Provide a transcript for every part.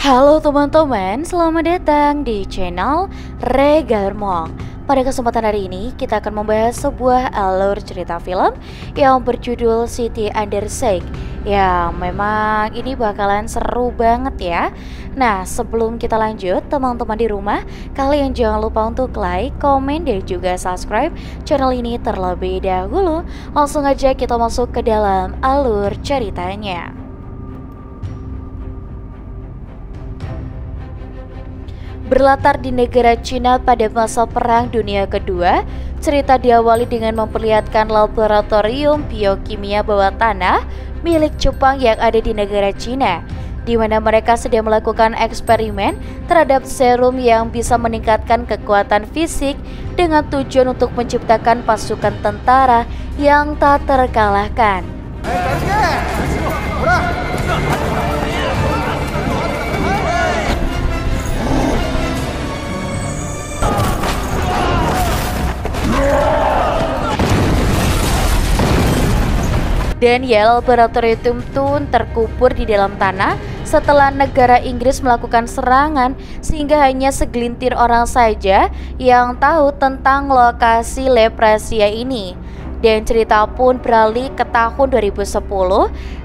Halo teman-teman, selamat datang di channel Regarmong. Pada kesempatan hari ini, kita akan membahas sebuah alur cerita film yang berjudul City Under Siege. Ya, memang ini bakalan seru banget ya. Nah, sebelum kita lanjut, teman-teman di rumah, kalian jangan lupa untuk like, komen, dan juga subscribe channel ini terlebih dahulu. Langsung aja kita masuk ke dalam alur ceritanya. Berlatar di negara Cina pada masa Perang Dunia Kedua, cerita diawali dengan memperlihatkan laboratorium biokimia bawah tanah milik Jepang yang ada di negara Cina, di mana mereka sedang melakukan eksperimen terhadap serum yang bisa meningkatkan kekuatan fisik dengan tujuan untuk menciptakan pasukan tentara yang tak terkalahkan. Dan laboratorium Tun terkubur di dalam tanah setelah negara Inggris melakukan serangan, sehingga hanya segelintir orang saja yang tahu tentang lokasi lab rahasia ini. Dan cerita pun beralih ke tahun 2010,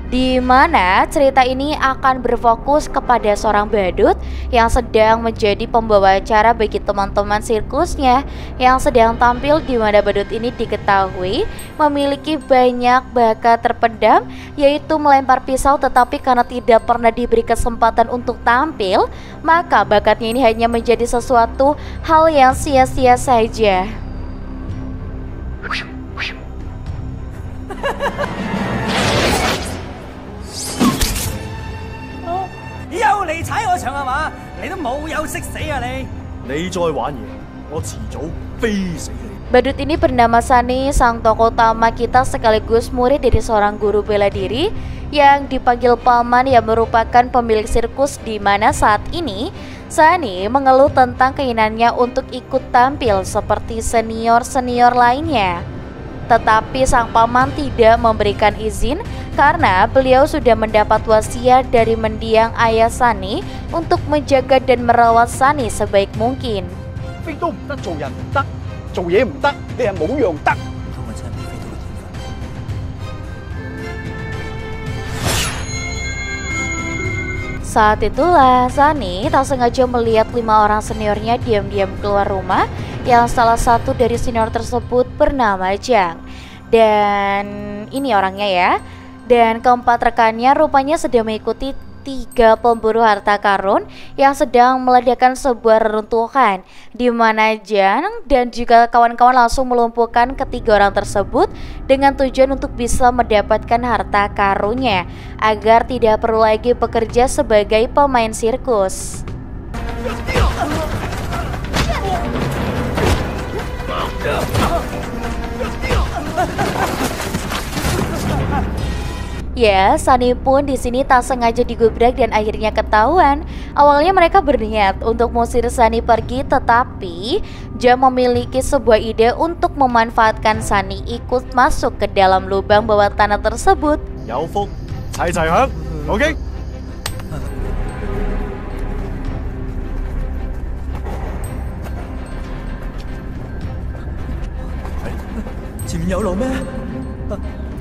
di mana cerita ini akan berfokus kepada seorang badut yang sedang menjadi pembawa acara bagi teman-teman sirkusnya yang sedang tampil, di mana badut ini diketahui memiliki banyak bakat terpendam, yaitu melempar pisau, tetapi karena tidak pernah diberi kesempatan untuk tampil, maka bakatnya ini hanya menjadi sesuatu hal yang sia-sia saja. Badut ini bernama Sunny, sang tokoh utama kita sekaligus murid dari seorang guru bela diri yang dipanggil paman yang merupakan pemilik sirkus, di mana saat ini Sunny mengeluh tentang keinginannya untuk ikut tampil seperti senior-senior lainnya. Tetapi sang paman tidak memberikan izin karena beliau sudah mendapat wasiat dari mendiang ayah Sunny untuk menjaga dan merawat Sunny sebaik mungkin. Saat itulah Sunny tak sengaja melihat 5 orang seniornya diam-diam keluar rumah, yang salah satu dari senior tersebut bernama Jang. Dan ini orangnya ya. Dan keempat rekannya rupanya sedang mengikuti 3 pemburu harta karun yang sedang meledakkan sebuah reruntuhan, di mana Jang dan juga kawan-kawan langsung melumpuhkan ketiga orang tersebut dengan tujuan untuk bisa mendapatkan harta karunnya agar tidak perlu lagi bekerja sebagai pemain sirkus. Ya, Sunny pun di sini tak sengaja digubrak dan akhirnya ketahuan. Awalnya mereka berniat untuk mengusir Sunny pergi, tetapi Jang memiliki sebuah ide untuk memanfaatkan Sunny ikut masuk ke dalam lubang bawah tanah tersebut. Oke?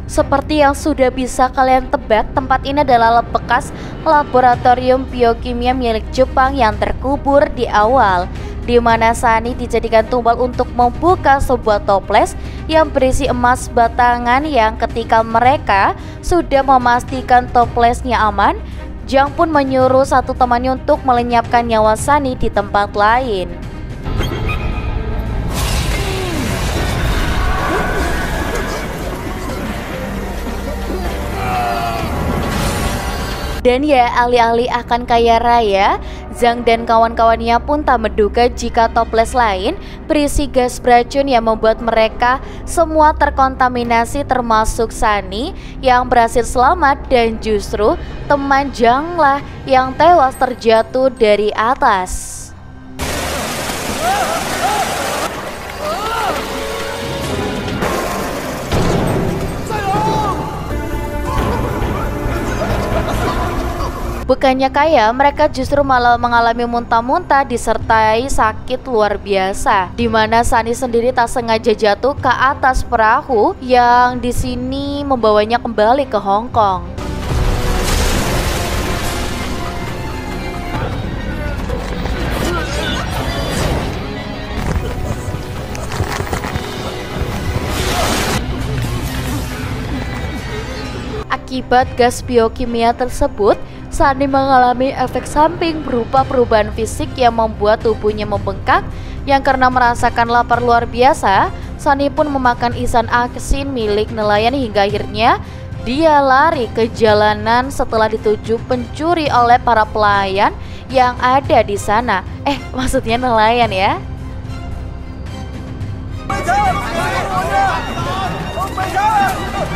Seperti yang sudah bisa kalian tebak, tempat ini adalah bekas laboratorium biokimia milik Jepang yang terkubur di awal, di mana Sunny dijadikan tumbal untuk membuka sebuah toples yang berisi emas batangan. Yang ketika mereka sudah memastikan toplesnya aman, Jang pun menyuruh satu temannya untuk melenyapkan nyawa Sunny di tempat lain. Dan ya, alih-alih akan kaya raya, Zhang dan kawan-kawannya pun tak menduga jika toples lain berisi gas beracun yang membuat mereka semua terkontaminasi, termasuk Sunny yang berhasil selamat, dan justru teman Zhang lah yang tewas terjatuh dari atas. Bukannya kaya, mereka justru malah mengalami muntah-muntah disertai sakit luar biasa. Di mana Sunny sendiri tak sengaja jatuh ke atas perahu yang di sini membawanya kembali ke Hong Kong. Akibat gas biokimia tersebut, Sunny mengalami efek samping berupa perubahan fisik yang membuat tubuhnya membengkak. Yang karena merasakan lapar luar biasa, Sunny pun memakan isan asin milik nelayan hingga akhirnya dia lari ke jalanan setelah dituju pencuri oleh para pelayan yang ada di sana. Maksudnya nelayan ya.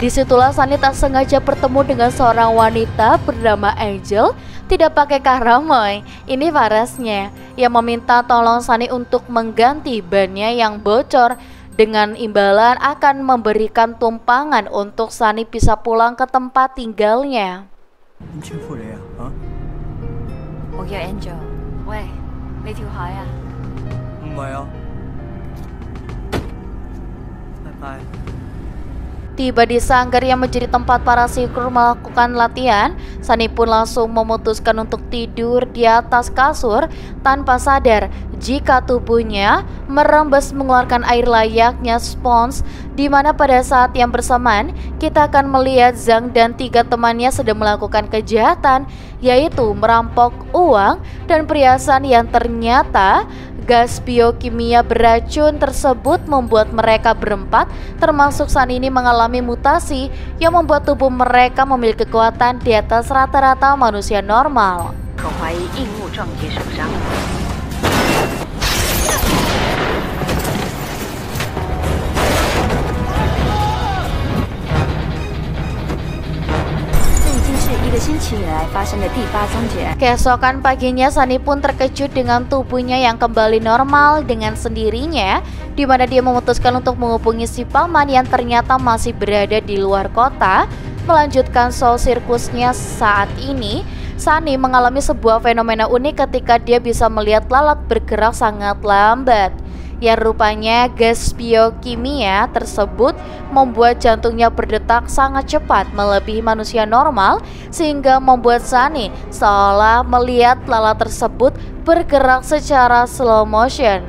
Disitulah Sunny tak sengaja bertemu dengan seorang wanita bernama Angel, tidak pakai karamoy. Ini parasnya yang meminta tolong Sunny untuk mengganti bannya yang bocor. Dengan imbalan akan memberikan tumpangan untuk Sunny bisa pulang ke tempat tinggalnya. Angel,喂，你條蟹啊？唔係啊，拜拜。 Tiba di sanggar yang menjadi tempat para sikur melakukan latihan, Sunny pun langsung memutuskan untuk tidur di atas kasur tanpa sadar jika tubuhnya merembes mengeluarkan air layaknya spons, di mana pada saat yang bersamaan kita akan melihat Zhang dan 3 temannya sedang melakukan kejahatan, yaitu merampok uang dan perhiasan yang ternyata gas biokimia beracun tersebut membuat mereka berempat, termasuk Sunny ini mengalami mutasi yang membuat tubuh mereka memiliki kekuatan di atas rata-rata manusia normal. 可怀疑硬物撞击受伤。 Keesokan paginya Sunny pun terkejut dengan tubuhnya yang kembali normal dengan sendirinya, di mana dia memutuskan untuk menghubungi si paman yang ternyata masih berada di luar kota melanjutkan show sirkusnya. Saat ini Sunny mengalami sebuah fenomena unik ketika dia bisa melihat lalat bergerak sangat lambat. Ya, rupanya gas biokimia tersebut membuat jantungnya berdetak sangat cepat melebihi manusia normal, sehingga membuat Sunny seolah melihat lalat tersebut bergerak secara slow motion.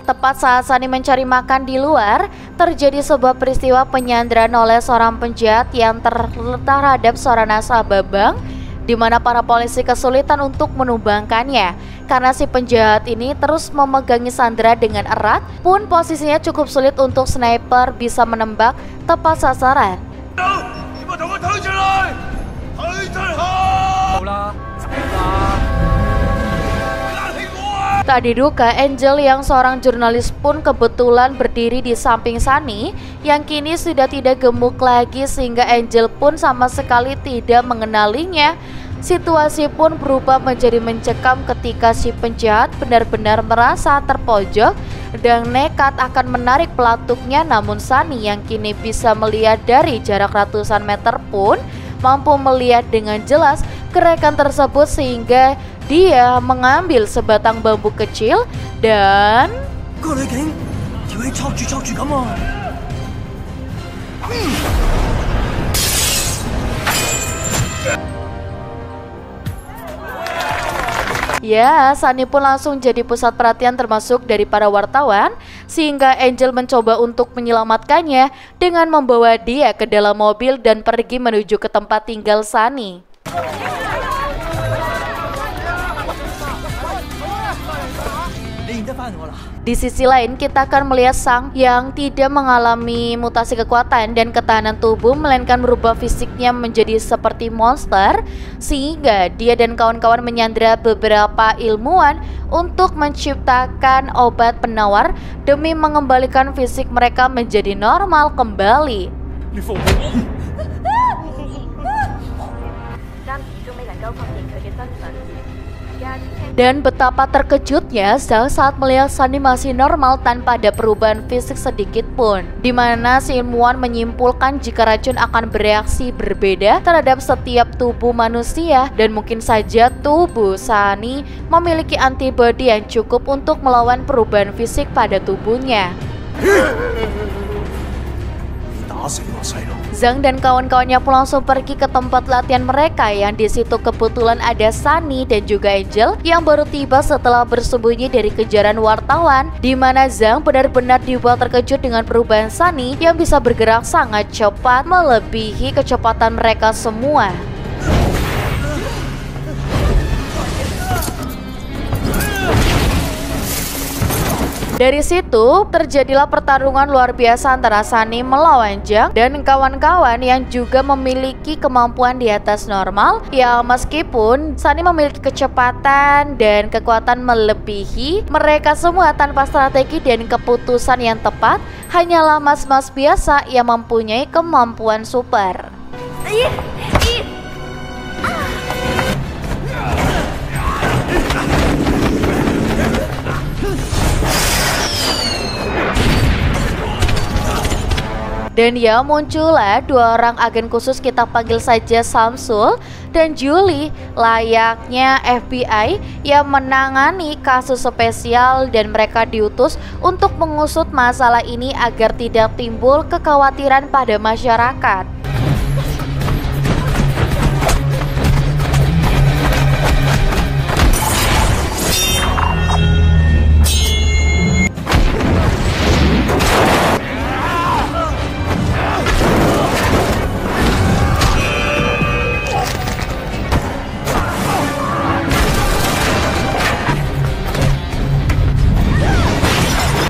Tepat saat Sunny mencari makan di luar, terjadi sebuah peristiwa penyanderaan oleh seorang penjahat yang terhadap seorang nasabah bank, di mana para polisi kesulitan untuk menumbangkannya karena si penjahat ini terus memegangi Sandra dengan erat. Pun posisinya cukup sulit untuk sniper bisa menembak tepat sasaran. Tak diduga, Angel yang seorang jurnalis pun kebetulan berdiri di samping Sunny yang kini sudah tidak gemuk lagi, sehingga Angel pun sama sekali tidak mengenalinya. Situasi pun berubah menjadi mencekam ketika si penjahat benar-benar merasa terpojok dan nekat akan menarik pelatuknya. Namun Sunny yang kini bisa melihat dari jarak ratusan meter pun mampu melihat dengan jelas gerakan tersebut, sehingga dia mengambil sebatang bambu kecil dan ya, Sunny pun langsung jadi pusat perhatian termasuk dari para wartawan, sehingga Angel mencoba untuk menyelamatkannya dengan membawa dia ke dalam mobil dan pergi menuju ke tempat tinggal Sunny. Di sisi lain, kita akan melihat Sang yang tidak mengalami mutasi kekuatan dan ketahanan tubuh, melainkan merubah fisiknya menjadi seperti monster, sehingga dia dan kawan-kawan menyandera beberapa ilmuwan untuk menciptakan obat penawar demi mengembalikan fisik mereka menjadi normal kembali. Dan betapa terkejutnya Zhang saat melihat Sunny masih normal tanpa ada perubahan fisik sedikit pun, dimana si ilmuwan menyimpulkan jika racun akan bereaksi berbeda terhadap setiap tubuh manusia dan mungkin saja tubuh Sunny memiliki antibodi yang cukup untuk melawan perubahan fisik pada tubuhnya. Zhang dan kawan-kawannya pun langsung pergi ke tempat latihan mereka yang di situ kebetulan ada Sunny dan juga Angel yang baru tiba setelah bersembunyi dari kejaran wartawan, di mana Zhang benar-benar dibuat terkejut dengan perubahan Sunny yang bisa bergerak sangat cepat melebihi kecepatan mereka semua. Dari situ terjadilah pertarungan luar biasa antara Sunny melawan Zhang dan kawan-kawan yang juga memiliki kemampuan di atas normal. Ya meskipun Sunny memiliki kecepatan dan kekuatan melebihi mereka semua tanpa strategi dan keputusan yang tepat, hanyalah mas-mas biasa yang mempunyai kemampuan super. Dan ya muncullah dua orang agen khusus, kita panggil saja Samsul dan Julie, layaknya FBI yang menangani kasus spesial, dan mereka diutus untuk mengusut masalah ini agar tidak timbul kekhawatiran pada masyarakat.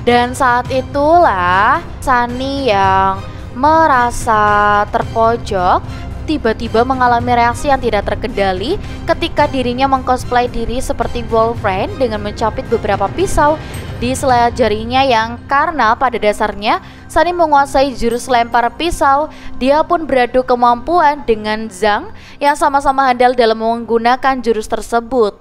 Dan saat itulah Sunny yang merasa terpojok tiba-tiba mengalami reaksi yang tidak terkendali ketika dirinya mengcosplay diri seperti Wolverine dengan mencapit beberapa pisau di selai jarinya, yang karena pada dasarnya Sunny menguasai jurus lempar pisau. Dia pun beradu kemampuan dengan Zhang yang sama-sama handal dalam menggunakan jurus tersebut.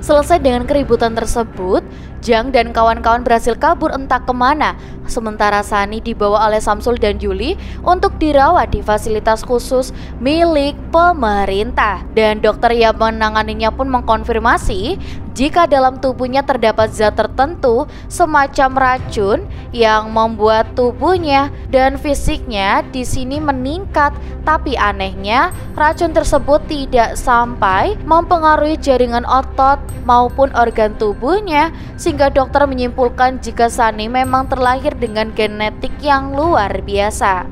Selesai dengan keributan tersebut, Zhang dan kawan-kawan berhasil kabur entah kemana, sementara Sunny dibawa oleh Samsul dan Julie untuk dirawat di fasilitas khusus milik pemerintah. Dan dokter yang menanganinya pun mengkonfirmasi jika dalam tubuhnya terdapat zat tertentu semacam racun yang membuat tubuhnya dan fisiknya di sini meningkat. Tapi anehnya racun tersebut tidak sampai mempengaruhi jaringan otot maupun organ tubuhnya, sehingga dokter menyimpulkan jika Sunny memang terlahir dengan genetik yang luar biasa.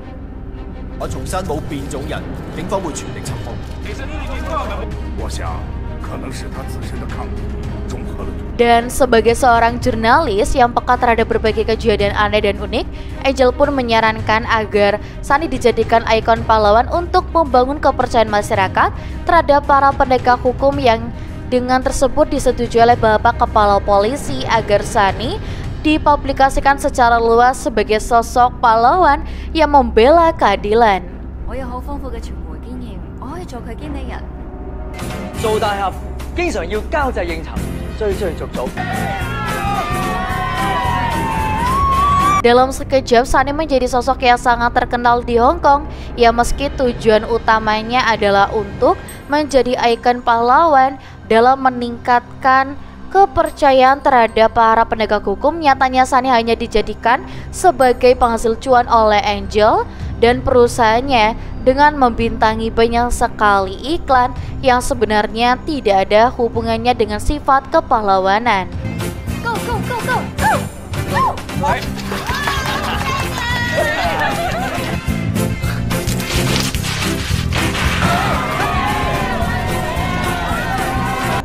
Dan sebagai seorang jurnalis yang peka terhadap berbagai kejadian aneh dan unik, Angel pun menyarankan agar Sunny dijadikan ikon pahlawan untuk membangun kepercayaan masyarakat terhadap para penegak hukum, yang dengan tersebut disetujui oleh Bapak Kepala Polisi agar Sunny dipublikasikan secara luas sebagai sosok pahlawan yang membela keadilan. 我有好豐富嘅傳媒經驗，我可以做佢經理人。做大俠經常要交際應酬，追追逐逐。 Dalam sekejap, Sunny menjadi sosok yang sangat terkenal di Hong Kong. Ya meski tujuan utamanya adalah untuk menjadi ikon pahlawan dalam meningkatkan kepercayaan terhadap para penegak hukum, nyatanya Sunny hanya dijadikan sebagai penghasil cuan oleh Angel dan perusahaannya dengan membintangi banyak sekali iklan yang sebenarnya tidak ada hubungannya dengan sifat kepahlawanan. Go go go go go go!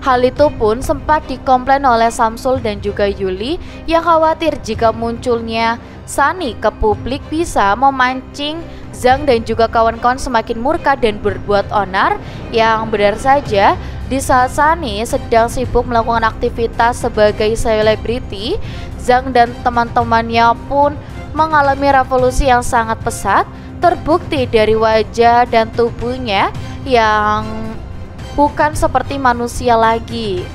Hal itu pun sempat dikomplain oleh Samsul dan juga Julie yang khawatir jika munculnya Sunny ke publik bisa memancing Zhang dan juga kawan-kawan semakin murka dan berbuat onar. Yang benar saja Di saat Sunny sedang sibuk melakukan aktivitas sebagai selebriti, Zhang dan teman-temannya pun mengalami revolusi yang sangat pesat, terbukti dari wajah dan tubuhnya yang bukan seperti manusia lagi.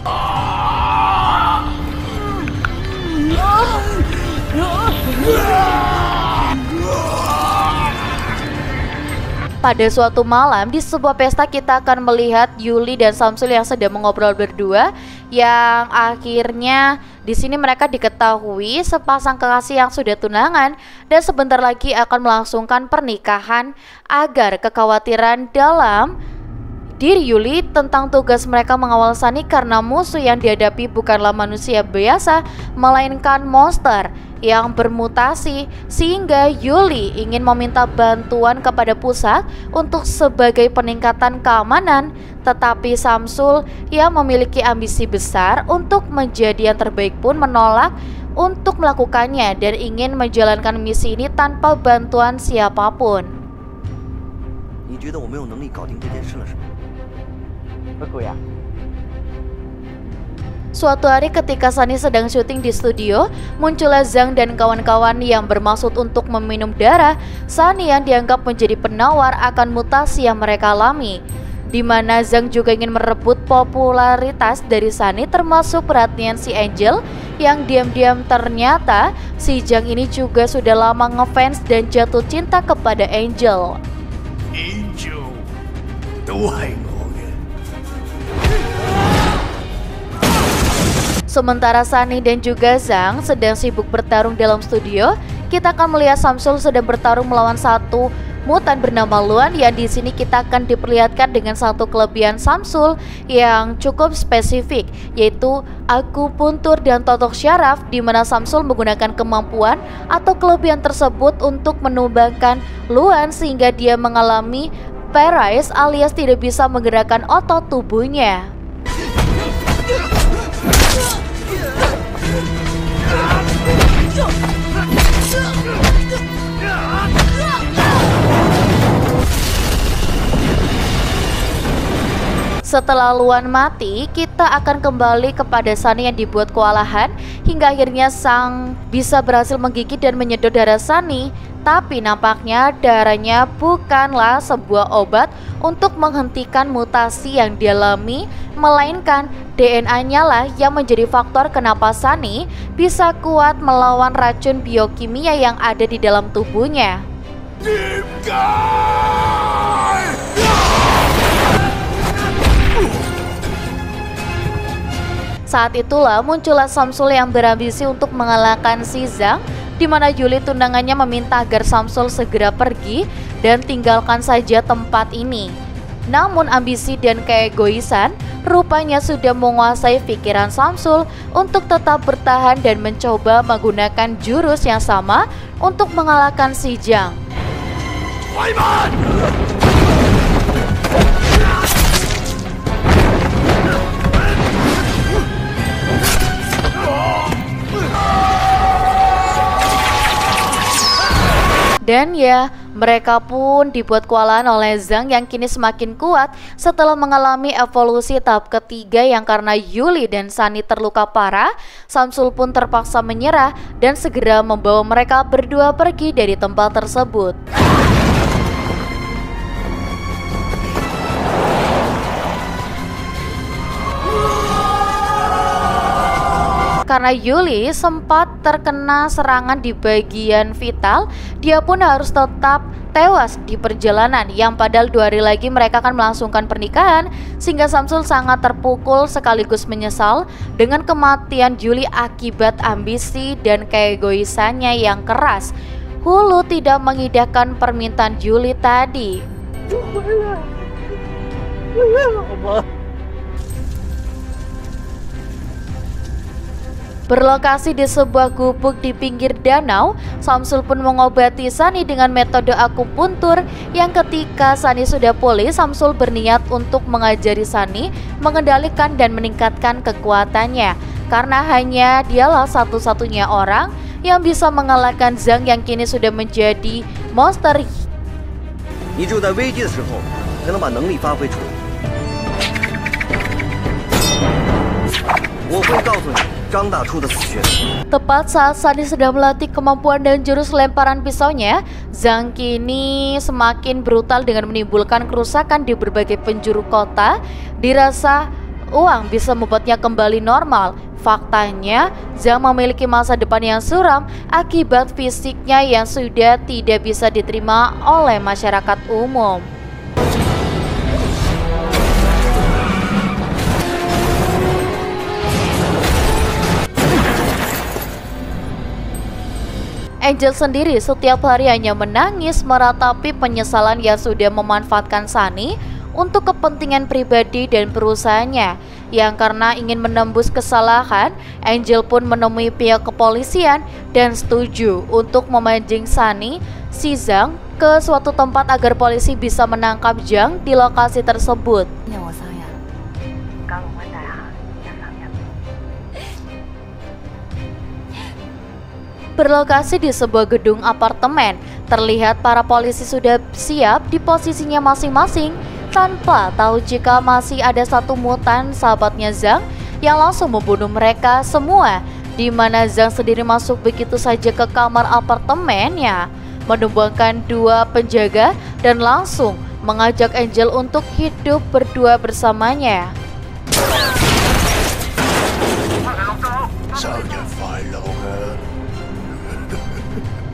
Pada suatu malam di sebuah pesta kita akan melihat Yuli dan Samsul yang sedang mengobrol berdua, yang akhirnya di sini mereka diketahui sepasang kekasih yang sudah tunangan dan sebentar lagi akan melangsungkan pernikahan agar kekhawatiran dalam diri Yuli tentang tugas mereka mengawal Sunny karena musuh yang dihadapi bukanlah manusia biasa melainkan monster yang bermutasi, sehingga Yuli ingin meminta bantuan kepada pusat untuk sebagai peningkatan keamanan, tetapi Samsul yang memiliki ambisi besar untuk menjadi yang terbaik pun menolak untuk melakukannya dan ingin menjalankan misi ini tanpa bantuan siapapun. Suatu hari ketika Sunny sedang syuting di studio, muncullah Zhang dan kawan-kawan yang bermaksud untuk meminum darah Sunny yang dianggap menjadi penawar akan mutasi yang mereka alami, di mana Zhang juga ingin merebut popularitas dari Sunny termasuk perhatian si Angel yang diam-diam ternyata si Zhang ini juga sudah lama ngefans dan jatuh cinta kepada Angel. Sementara Sunny dan juga Zhang sedang sibuk bertarung dalam studio, kita akan melihat Samsul sedang bertarung melawan satu mutan bernama Luan yang di sini kita akan diperlihatkan dengan satu kelebihan Samsul yang cukup spesifik, yaitu akupuntur dan totok syaraf, di mana Samsul menggunakan kemampuan atau kelebihan tersebut untuk menumbangkan Luan sehingga dia mengalami paralysis alias tidak bisa menggerakkan otot tubuhnya. Setelah Luan mati, kita akan kembali kepada Sunny yang dibuat kewalahan hingga akhirnya Sang bisa berhasil menggigit dan menyedot darah Sunny. Tapi nampaknya darahnya bukanlah sebuah obat untuk menghentikan mutasi yang dialami, melainkan DNA-nya lah yang menjadi faktor kenapa Sunny bisa kuat melawan racun biokimia yang ada di dalam tubuhnya. Saat itulah muncullah Samsul yang berambisi untuk mengalahkan si Zhang, di mana Yuli tunangannya meminta agar Samsul segera pergi dan tinggalkan saja tempat ini. Namun ambisi dan keegoisan rupanya sudah menguasai pikiran Samsul untuk tetap bertahan dan mencoba menggunakan jurus yang sama untuk mengalahkan si Zhang. Dan ya, mereka pun dibuat kewalahan oleh Zhang yang kini semakin kuat setelah mengalami evolusi tahap ketiga yang karena Yuli dan Sunny terluka parah, Samsul pun terpaksa menyerah dan segera membawa mereka berdua pergi dari tempat tersebut. Karena Yuli sempat terkena serangan di bagian vital, dia pun harus tetap tewas di perjalanan yang padahal 2 hari lagi mereka akan melangsungkan pernikahan, sehingga Samsul sangat terpukul sekaligus menyesal dengan kematian Yuli akibat ambisi dan keegoisannya yang keras. Hulu tidak mengindahkan permintaan Yuli tadi. Berlokasi di sebuah gubuk di pinggir danau, Samsul pun mengobati Sunny dengan metode akupuntur yang ketika Sunny sudah pulih, Samsul berniat untuk mengajari Sunny mengendalikan dan meningkatkan kekuatannya, karena hanya dialah satu-satunya orang yang bisa mengalahkan Zhang yang kini sudah menjadi monster. 我会告诉你张大初的死穴。 Tepat saat Sunny sedang melatih kemampuan dan jurus lemparan pisaunya, Zhang kini semakin brutal dengan menimbulkan kerusakan di berbagai penjuru kota. Dirasa uang bisa membuatnya kembali normal. Faktanya, Zhang memiliki masa depan yang suram akibat fisiknya yang sudah tidak bisa diterima oleh masyarakat umum. Angel sendiri setiap hari hanya menangis meratapi penyesalan yang sudah memanfaatkan Sunny untuk kepentingan pribadi dan perusahaannya. Yang karena ingin menembus kesalahan, Angel pun menemui pihak kepolisian dan setuju untuk memancing Sunny si Zhang ke suatu tempat agar polisi bisa menangkap Zhang di lokasi tersebut. Berlokasi di sebuah gedung apartemen, terlihat para polisi sudah siap di posisinya masing-masing tanpa tahu jika masih ada satu mutan sahabatnya Zhang yang langsung membunuh mereka semua, di mana Zhang sendiri masuk begitu saja ke kamar apartemennya, menumbangkan dua penjaga dan langsung mengajak Angel untuk hidup berdua bersamanya.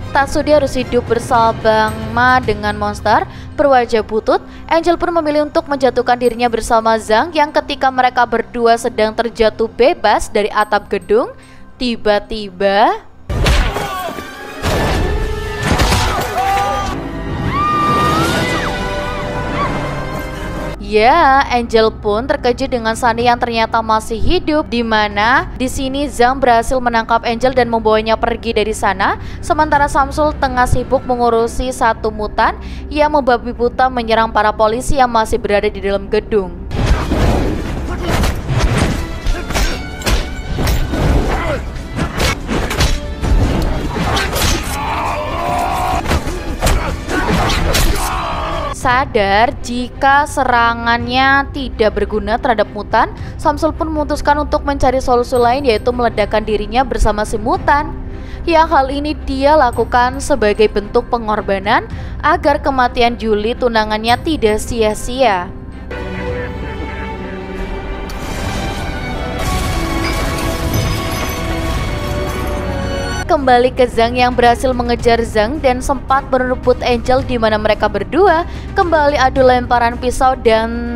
Tak sudi harus hidup bersama dengan monster berwajah butut, Angel pun memilih untuk menjatuhkan dirinya bersama Zhang yang ketika mereka berdua sedang terjatuh bebas dari atap gedung, tiba-tiba ya, Angel pun terkejut dengan Sunny yang ternyata masih hidup, di mana di sini Zhang berhasil menangkap Angel dan membawanya pergi dari sana, sementara Samsul tengah sibuk mengurusi satu mutan yang membabi buta menyerang para polisi yang masih berada di dalam gedung. Sadar jika serangannya tidak berguna terhadap mutan, Samsul pun memutuskan untuk mencari solusi lain, yaitu meledakkan dirinya bersama si mutan. Yang hal ini dia lakukan sebagai bentuk pengorbanan agar kematian Julie tunangannya tidak sia-sia. Kembali ke Zhang yang berhasil mengejar Zhang dan sempat merebut Angel, di mana mereka berdua kembali adu lemparan pisau dan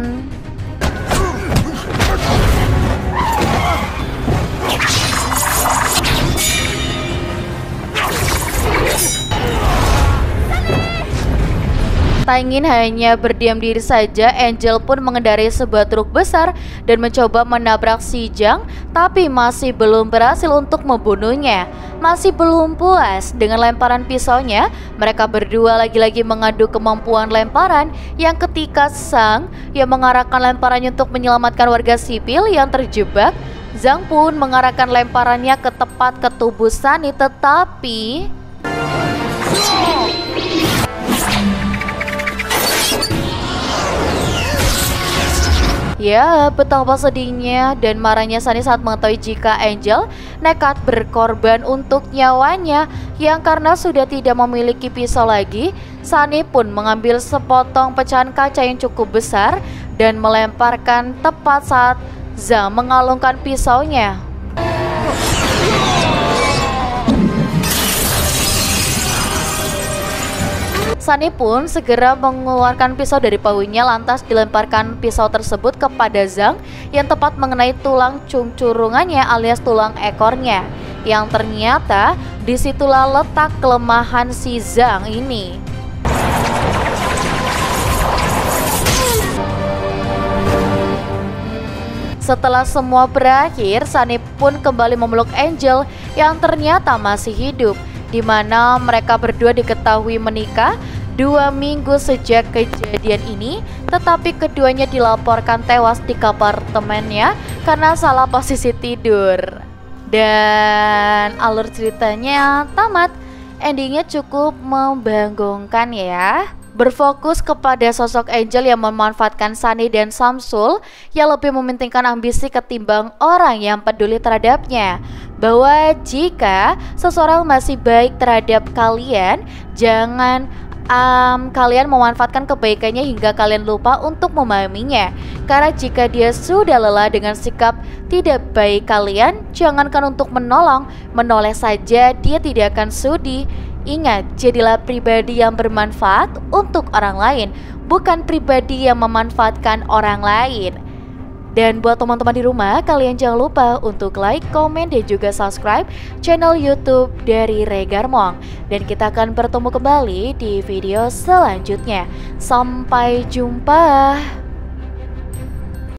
tak ingin hanya berdiam diri saja, Angel pun mengendarai sebuah truk besar dan mencoba menabrak si Zhang, tapi masih belum berhasil untuk membunuhnya. Masih belum puas dengan lemparan pisaunya, mereka berdua lagi-lagi mengadu kemampuan lemparan, yang ketika Zhang yang mengarahkan lemparannya untuk menyelamatkan warga sipil yang terjebak, Zhang pun mengarahkan lemparannya ke tepat ke tubuh Sunny, tetapi ya, betapa sedihnya dan marahnya Sunny saat mengetahui jika Angel nekat berkorban untuk nyawanya, yang karena sudah tidak memiliki pisau lagi, Sunny pun mengambil sepotong pecahan kaca yang cukup besar dan melemparkan tepat saat Zhang mengalungkan pisaunya. Sunny pun segera mengeluarkan pisau dari pawinya, lantas dilemparkan pisau tersebut kepada Zhang yang tepat mengenai tulang cungcurungannya alias tulang ekornya, yang ternyata disitulah letak kelemahan si Zhang ini. Setelah semua berakhir, Sunny pun kembali memeluk Angel yang ternyata masih hidup, di mana mereka berdua diketahui menikah 2 minggu sejak kejadian ini, tetapi keduanya dilaporkan tewas di apartemennya karena salah posisi tidur. Dan alur ceritanya tamat. endingnya cukup membanggongkan ya. Berfokus kepada sosok Angel yang memanfaatkan Sunny dan Samsul yang lebih mementingkan ambisi ketimbang orang yang peduli terhadapnya. Bahwa jika seseorang masih baik terhadap kalian, jangan kalian memanfaatkan kebaikannya hingga kalian lupa untuk memahaminya. Karena jika dia sudah lelah dengan sikap tidak baik kalian, jangankan untuk menolong, menoleh saja dia tidak akan sudi. Ingat, jadilah pribadi yang bermanfaat untuk orang lain, bukan pribadi yang memanfaatkan orang lain. Dan buat teman-teman di rumah, kalian jangan lupa untuk like, komen, dan juga subscribe channel YouTube dari Regarmong. Dan kita akan bertemu kembali di video selanjutnya. Sampai jumpa.